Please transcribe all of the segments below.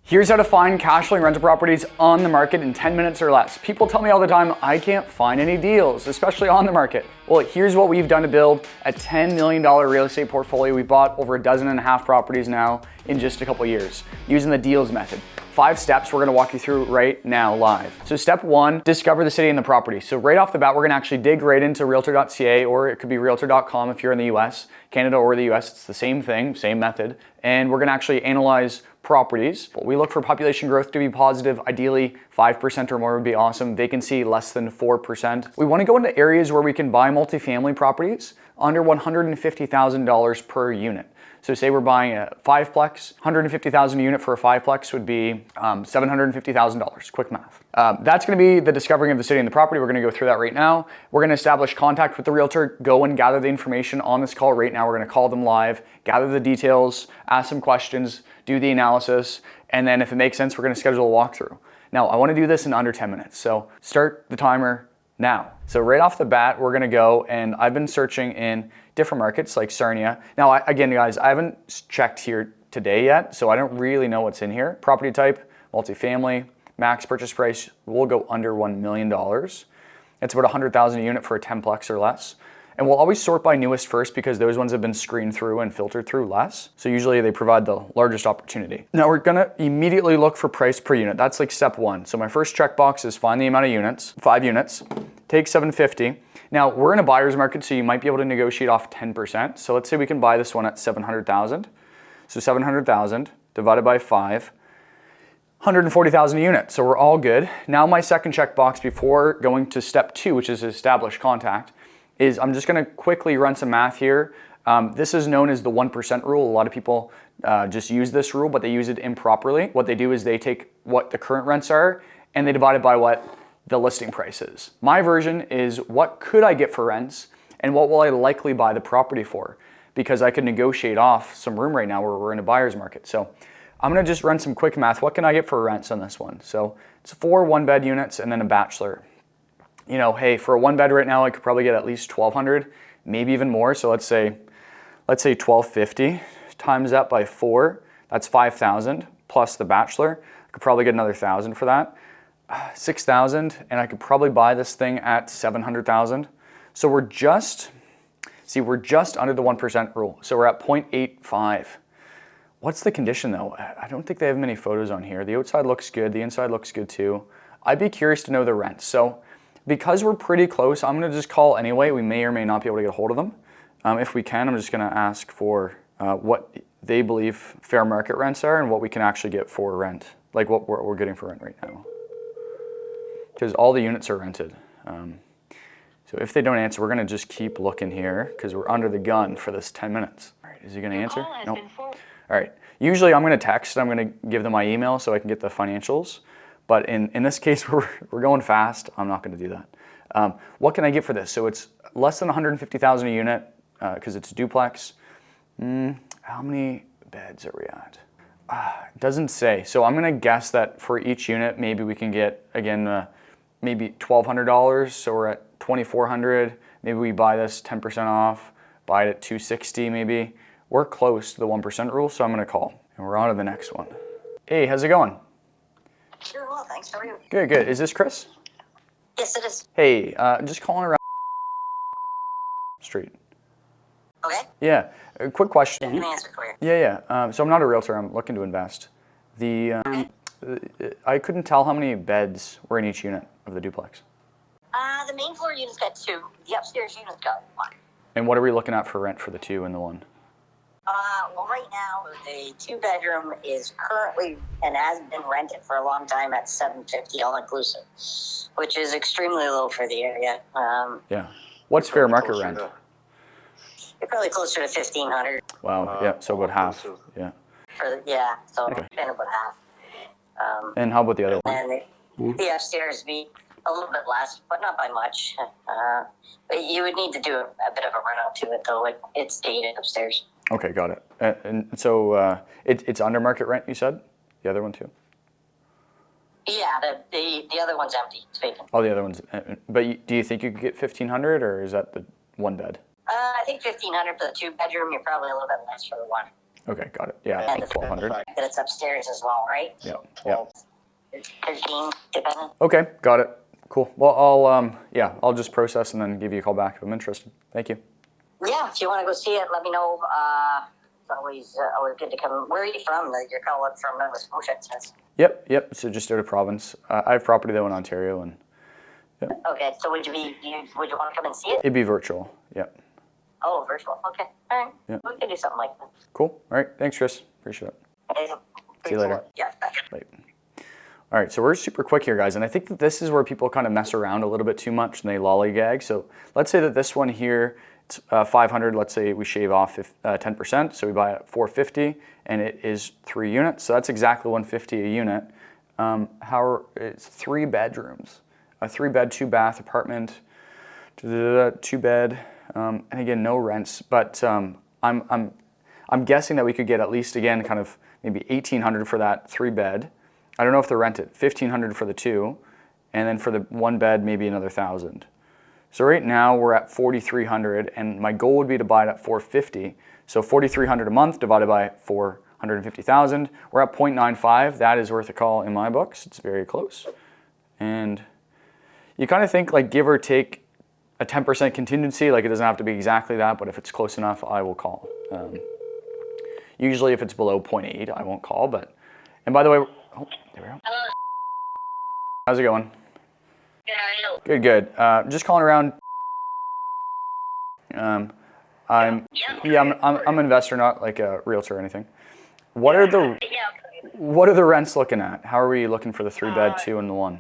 Here's how to find cash flowing rental properties on the market in 10 minutes or less. People tell me all the time, I can't find any deals, especially on the market. Well, here's what we've done to build a $10 million real estate portfolio. We bought over 12.5 properties now in just a couple years using the deals method. 5 steps we're gonna walk you through right now live. So step 1, discover the city and the property. So right off the bat, we're gonna actually dig right into realtor.ca, or it could be realtor.com if you're in the US, Canada or the US, it's the same thing, same method. And we're gonna actually analyze properties. We look for population growth to be positive. Ideally, 5% or more would be awesome. Vacancy less than 4%. We wanna go into areas where we can buy multifamily properties under $150,000 per unit. So say we're buying a 5-plex, $150,000 a unit for a 5-plex would be $750,000, quick math. That's gonna be the discovering of the city and the property. We're gonna go through that right now. We're gonna establish contact with the realtor, go and gather the information on this call right now. We're gonna call them live, gather the details, ask some questions, do the analysis, and then if it makes sense, we're gonna schedule a walkthrough. Now, I wanna do this in under 10 minutes, so start the timer now. So right off the bat, we're gonna go, and I've been searching in different markets like Sarnia. Now, again, guys, I haven't checked here today yet, so I don't really know what's in here. Property type, multifamily, max purchase price, we'll go under $1 million. It's about $100,000 a unit for a 10-plex or less. And we'll always sort by newest first because those ones have been screened through and filtered through less. So usually they provide the largest opportunity. Now we're gonna immediately look for price per unit. That's like step 1. So my first checkbox is find the amount of units, 5 units, take $750. Now we're in a buyer's market, so you might be able to negotiate off 10%. So let's say we can buy this one at $700,000. So $700,000 divided by 5, $140,000 a unit. So we're all good. Now my second checkbox before going to step 2, which is establish contact, is I'm just gonna quickly run some math here. This is known as the 1% rule. A lot of people just use this rule, but they use it improperly. What they do is they take what the current rents are and they divide it by what the listing price is. My version is what could I get for rents and what will I likely buy the property for? Because I could negotiate off some room right now where we're in a buyer's market. So I'm gonna just run some quick math. What can I get for rents on this one? So it's 4 1-bed units and then a bachelor. You know, hey, for a 1-bed right now, I could probably get at least $1,200, maybe even more. So let's say $1,250 times that by 4, that's $5,000 plus the bachelor. I could probably get another $1,000 for that. $6,000, and I could probably buy this thing at $700,000. So we're just under the 1% rule. So we're at 0.85. What's the condition though? I don't think they have many photos on here. The outside looks good, the inside looks good too. I'd be curious to know the rent. So because we're pretty close, I'm gonna just call anyway. We may or may not be able to get a hold of them. If we can, I'm just gonna ask for what they believe fair market rents are and what we can actually get for rent, like what we're getting for rent right now. Because all the units are rented. So if they don't answer, we're gonna just keep looking here because we're under the gun for this 10 minutes. All right, is he gonna answer? Nope. All right, usually I'm gonna text, I'm gonna give them my email so I can get the financials. But in this case, we're going fast. I'm not gonna do that. What can I get for this? So it's less than $150,000 a unit because it's a duplex. How many beds are we at? It doesn't say. So I'm gonna guess that for each unit, maybe we can get, again, maybe $1,200. So we're at $2,400. Maybe we buy this 10% off, buy it at $260 maybe. We're close to the 1% rule, so I'm gonna call. And we're on to the next one. Hey, how's it going? Sure, well, thanks. How are you? Good, good. Is this Chris? Yes, it is. Hey, just calling around street. Okay. Yeah, a quick question. Can I answer for you? Yeah. So I'm not a realtor. I'm looking to invest. I couldn't tell how many beds were in each unit of the duplex. The main floor unit's got 2. The upstairs unit's got 1. And what are we looking at for rent for the 2 and the 1? Well, right now, the 2-bedroom is currently and has been rented for a long time at $750 all inclusive, which is extremely low for the area. Yeah. What's fair market rent? You're probably closer to $1,500. Wow. Yeah. So about half. Yeah. So Okay. been about half. And how about the other one? And the upstairs be a little bit less, but not by much. But you would need to do a bit of a run up to it, though. It's dated upstairs. Okay, got it. And so it's under market rent, you said? The other one too? Yeah, the other one's empty. It's vacant. Oh, the other one's. But do you think you could get 1,500, or is that the 1 bed? I think $1,500 for the 2-bedroom. You're probably a little bit less for the 1. Okay, got it. Yeah, And like 1,200. that it's upstairs as well, right? Yeah, So 13, depending. Okay, got it. Cool. Well, I'll just process and then give you a call back if I'm interested. Thank you. Yeah, if you want to go see it, let me know. It's always good to come. Where are you from? You're calling from Nova Scotia, it says. Yep. So just out of province. I have property though in Ontario, and Okay, so would you want to come and see it? it'd be virtual. Yep. Oh, virtual. Okay, all right. Yeah. We can do something like that. Cool. All right. Thanks, Chris. Appreciate it. Okay, See you later. Yeah. Bye. All right, so we're super quick here, guys, and I think that this is where people kind of mess around a little bit too much and they lollygag. So let's say that this one here, it's 500. Let's say we shave off 10%, so we buy it at 450, and it is 3 units. So that's exactly 150 a unit. It's 3 bedrooms, a 3-bed, 2-bath apartment, 2-bed, and again, no rents. But I'm guessing that we could get at least again, kind of maybe 1,800 for that 3-bed. I don't know if they're rented. 1,500 for the 2, and then for the 1 bed, maybe another 1,000. So right now we're at 4,300, and my goal would be to buy it at 450. So 4,300 a month divided by 450,000. We're at 0.95. That is worth a call in my books. It's very close. And you kind of think like give or take a 10% contingency. Like it doesn't have to be exactly that, but if it's close enough, I will call. Usually if it's below 0.8, I won't call. And by the way, oh, there we go. Hello. How's it going? Good, how are you? Good. Just calling around. I'm an investor, not like a realtor or anything. What are the rents looking at? How are we looking for the 3-bed, 2, and the 1? Yeah,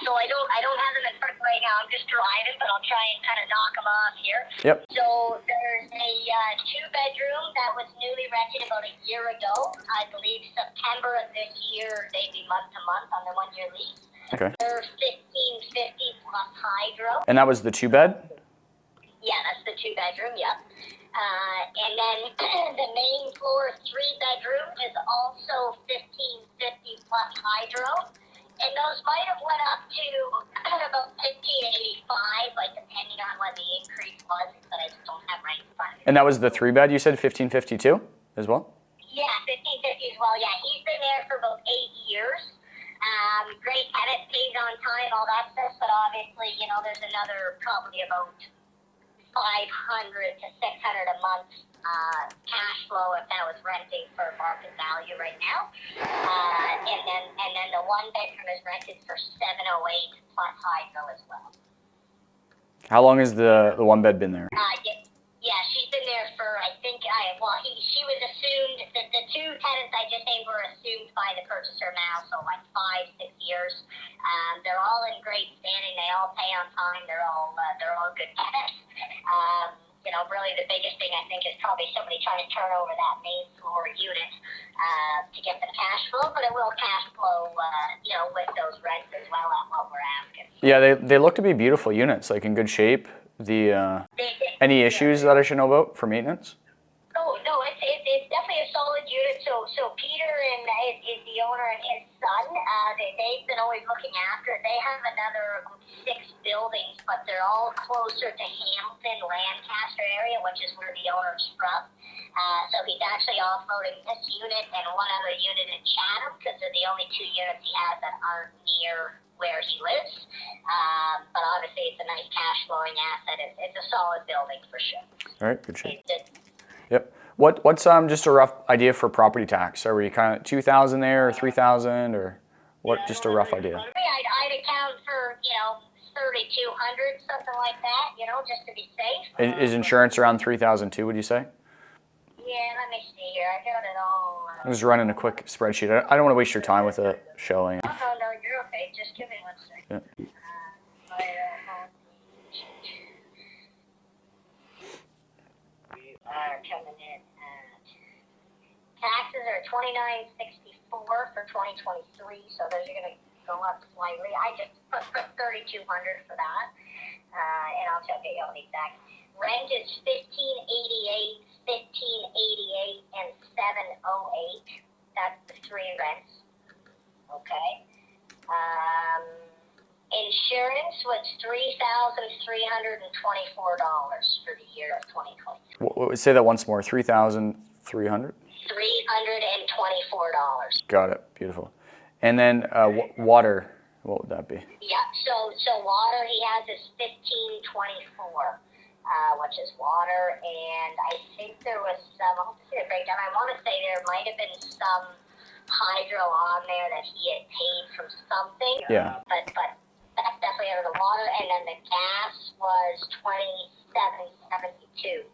so I don't have them in front right now. I'm just driving, but I'll try and kind of knock them off here. Yep. So there's a 2-bedroom that was newly rented about a year ago. I believe September of this year, they'd be month to month on the 1-year lease. Okay. They're 1,550 plus hydro. And that was the 2-bed? Yeah, that's the 2-bedroom, yep. And then the main floor 3-bedroom is also 1,550 plus hydro. And those might have went up to about 1,585, like depending on what the increase was, but I just don't have right in front of me. And that was the 3-bed, you said 1,552 as well? Yeah, 1,550 as well. Yeah, he's been there for about 8 years. Great tenant, pays on time, all that stuff, but obviously, there's another probably about 500 to 600 a month cash flow if that was renting for market value right now. And then the 1-bedroom is rented for 708 plus hydro as well. How long has the 1-bed been there? Yeah, she's been there for, she was assumed, the 2 tenants I just named were assumed by the purchaser now, so like 5-6 years. They're all in great standing. They all pay on time. They're all good tenants. Really the biggest thing I think is probably somebody trying to turn over that main floor unit to get the cash flow, but it will cash flow, with those rents as well at what we're asking. Yeah, they look to be beautiful units, like in good shape. Any issues that I should know about for maintenance? Oh, no, it's definitely a solid unit. So Peter is the owner and his son. They've been always looking after it. They have another 6 buildings, but they're all closer to Hamilton, Lancaster area, which is where the owner's from. So he's actually offloading this unit and one other unit in Chatham because they're the only 2 units he has that aren't near where he lives. But obviously it's a nice cash flowing asset. It's a solid building for sure. All right, good shape. Yep. What's just a rough idea for property tax? Are we kind of 2,000 there or 3,000 or what? Just a rough idea. I'd account for 3,200, something like that. Just to be safe. Is insurance around 3,000 too? Would you say? Yeah, let me see here. I got it all. I'm just running a quick spreadsheet. I don't want to waste your time with a showing. No, you're okay. Just give me 1 second. Yeah. Coming in at taxes are $29.64 for 2023, so those are going to go up slightly. I just put 3,200 for that, and I'll tell you the exact. Rent is $1,588, and $708. That's the 3 rents. Okay. Insurance was $3,324 for the year of 2020. Say that once more. 3,000 300? $324. Got it. Beautiful. And then water, what would that be? Yeah, so water, he has is 1524, which is water, and I think there was some, I'll have to see the breakdown. I want to say there might have been some hydro on there that he had paid from something. Yeah. But that's definitely out of the water, and then the gas was $27.72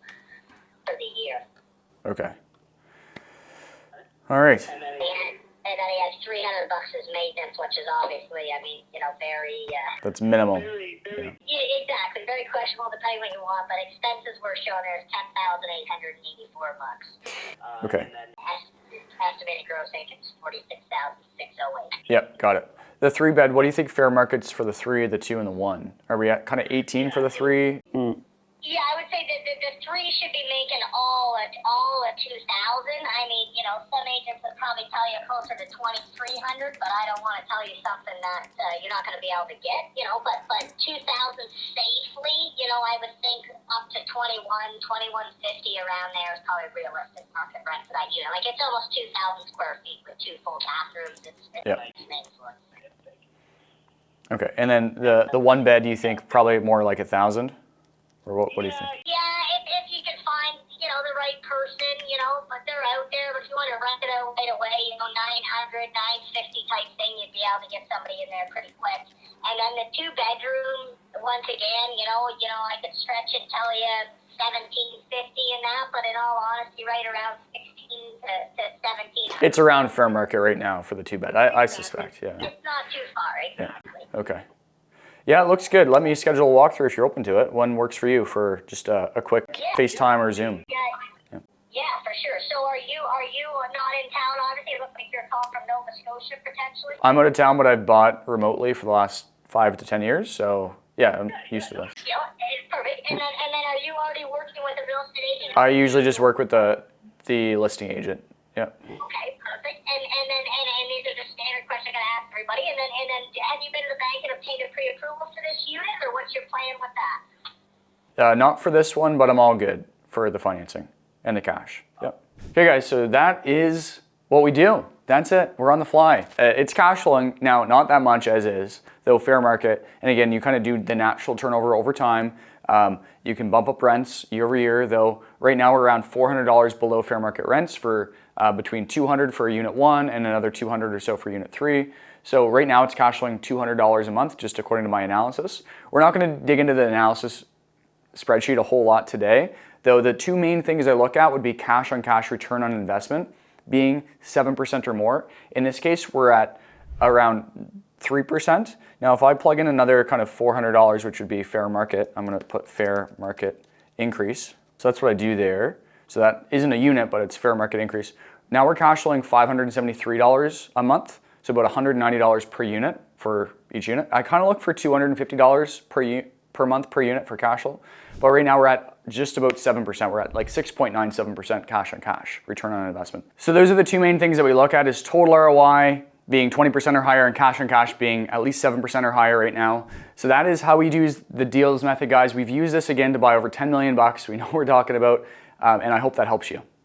for the year. Okay. All right. And then he has $300 as maintenance, which is obviously, I mean, very. That's minimal. Yeah, exactly. Very questionable, depending what you want. But expenses were shown there as $10,884. Okay. And then estimated gross income is $46,608. Yep, got it. The 3-bed, what do you think fair market's for the 3, the 2, and the 1? Are we at kind of 18 for the 3? Yeah, I would say that the 3 should be making all at 2,000. I mean, some agents would probably tell you closer to 2,300, but I don't want to tell you something that you're not going to be able to get. But 2,000 safely. I would think up to 21, 2150 around there is probably realistic market rent for that unit. Like it's almost 2,000 square feet with 2 full bathrooms. It's Yep. nice. Okay, and then the 1-bed, you think probably more like 1,000? Or what do you think? Yeah, if you can find, the right person, but they're out there. But if you want to rent it out right away, 900, 950 type thing, you'd be able to get somebody in there pretty quick. And then the 2-bedroom, once again, I could stretch and tell you 1,750 in that, but in all honesty, right around 16 to 17. It's around fair market right now for the 2-bed, I suspect, yeah. It's not too far, exactly. Yeah. Okay. Yeah, it looks good. Let me schedule a walkthrough if you're open to it. When works for you for just a quick FaceTime or Zoom? Yeah, for sure. So are you not in town? Obviously, it looks like you're calling from Nova Scotia potentially. I'm out of town, but I've bought remotely for the last 5 to 10 years, so yeah, I'm used to this. Yeah, it's perfect. And then are you already working with a real estate agent? I usually just work with the listing agent. Yeah. Okay, perfect. And these are just standard questions I gotta ask everybody. And then have you been to the bank and obtained a pre-approval for this unit, or what's your plan with that? Not for this one, but I'm all good for the financing and the cash. Yep. Okay, guys, so that is what we do. That's it. We're on the fly. It's cash flowing now, not that much as is, though fair market. And again, you kind of do the natural turnover over time. You can bump up rents year over year, though right now we're around $400 below fair market rents for between $200 for unit 1 and another $200 or so for unit 3. So right now it's cash flowing $200 a month, just according to my analysis. We're not going to dig into the analysis spreadsheet a whole lot today, though the 2 main things I look at would be cash on cash return on investment being 7% or more. In this case, we're at around 3%. Now, if I plug in another kind of $400, which would be fair market, I'm going to put fair market increase. So that's what I do there. So that isn't a unit, but it's fair market increase. Now we're cash flowing $573 a month, so about $190 per unit for each unit. I kind of look for $250 per month per unit for cash flow, but right now we're at just about 7%. We're at like 6.97% cash on cash return on investment. So those are the 2 main things that we look at: is total ROI being 20% or higher and cash on cash being at least 7% or higher right now. So that is how we use the deals method, guys. We've used this again to buy over $10 million. We know what we're talking about, and I hope that helps you.